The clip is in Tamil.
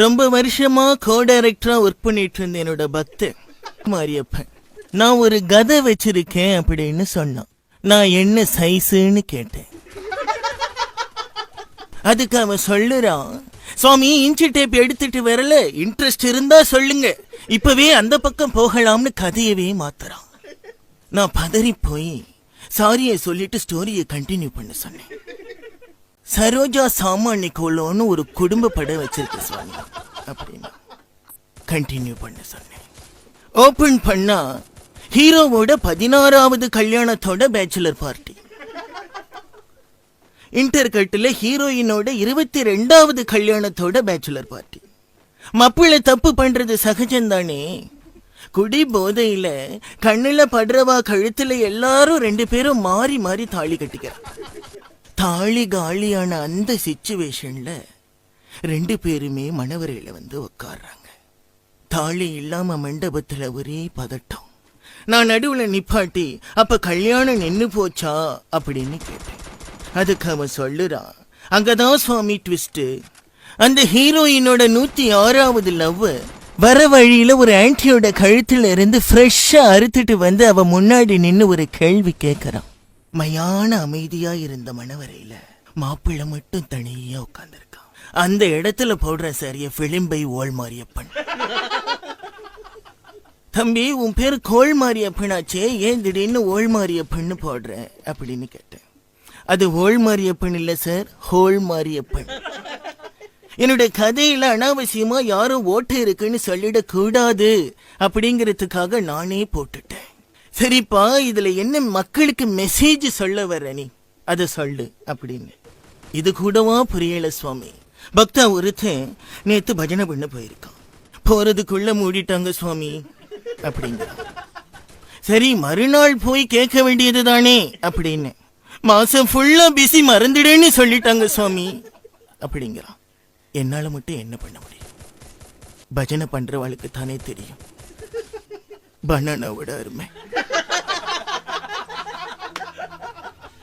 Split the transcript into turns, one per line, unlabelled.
ரொம்ப வருஷமா கோ டைரக்டரா ஒர்க் பண்ணிட்டு இருந்த என்னோட பக்தன் மாரியப்பன் நான் ஒரு கதை வச்சிருக்கேன் அப்படின்னு சொன்னான். நான் என்ன சைஸ்ன்னு கேட்டேன். அதுக்கு அவன் சொல்லுறான், சுவாமி இன்ச்சி டேப் எடுத்துட்டு வரல, இன்ட்ரெஸ்ட் இருந்தா சொல்லுங்க, இப்பவே அந்த பக்கம் போகலாம்னு கதையவே மாத்துறான். நான் பதறி போய் சாரியை சொல்லிட்டு ஸ்டோரியை கண்டினியூ பண்ண சொன்னேன். சரோஜா சாமானிக்கோலோன்னு ஒரு குடும்ப படம் வச்சிருக்க சுவாமி அப்படின்னு கண்டினியூ பண்ண சொன்னேன். ஓபன் பண்ணா ஹீரோவோட 16வது கல்யாணத்தோட பேச்சுலர் பார்ட்டி. இன்டர்கட்டில் ஹீரோயினோட 22வது கல்யாணத்தோட பேச்சுலர் பார்ட்டி. மாப்பிள்ளை தப்பு பண்றது சகஜம்தானே. குடி போதையில கண்ணுல படுறவா கழுத்துல எல்லாரும் 2 பேரும் மாறி மாறி தாலி கட்டிக்கிறார். தாலி காலியான அந்த சிச்சுவேஷன்ல 2 பேருமே மணவரையில வந்து உட்கார்றாங்க. தாலி இல்லாம மண்டபத்துல ஒரே பதட்டம். நான் நடுவுல நிப்பாட்டி, அப்ப கல்யாணம் நின்னு போச்சா அப்படின்னு கேட்டேன். அதுக்கு அவன் சொல்லுறான், அங்கதான் சுவாமி ட்விஸ்ட். அந்த ஹீரோயினோட 106வது லவ் வர வழியில ஒரு ஆன்டியோட கழுத்துல இருந்து ஃப்ரெஷ்ஷா அறுத்துட்டு வந்து அவ முன்னாடி நின்னு ஒரு கேள்வி கேட்கறான். மயான அமைதியா இருந்த மணவரையில மாப்பிள்ளை மட்டும் தனியா உட்கார்ந்துருக்கான். அந்த இடத்துல போடுற சரிய பிலிம்பை ஓல் மாரியப்பன். தம்பி, உன் பேரு கோள் மாரியப்பனாச்சே, ஏன் திடீர்னு ஓள் மாரியப்பன்னு போடுற அப்படின்னு கேட்டேன். அது ஓள் மாரியப்பன் இல்ல சார், ஹோள் மாரியப்பன். என்னுடைய கதையில அனாவசியமா யாரும் ஓட்டு இருக்குன்னு சொல்லிடக்கூடாது அப்படிங்கிறதுக்காக நானே போட்டுட்டேன். சரிப்பா, இதுல என்ன மக்களுக்கு மெசேஜ் சொல்ல வர நீ அதை சொல்லு அப்படின்னு. இது கூடவா புரியல சுவாமி. பக்தா ஒருத்தன் நேத்து பஜனை பண்ண போயிருக்கான். போறதுக்குள்ள மூடிட்டாங்க சுவாமி அப்படிங்க. சரி, மறுநாள் போய் கேட்க வேண்டியது தானே அப்படின்னு. மாசம் ஃபுல்லா பிஸி, மறந்துடேன்னு சொல்லிட்டாங்க சுவாமி அப்படிங்கிறான். என்னால மட்டும் என்ன பண்ண முடியும்? பஜனை பண்றவாளுக்கு தானே தெரியும் பனானாவோட அருமை.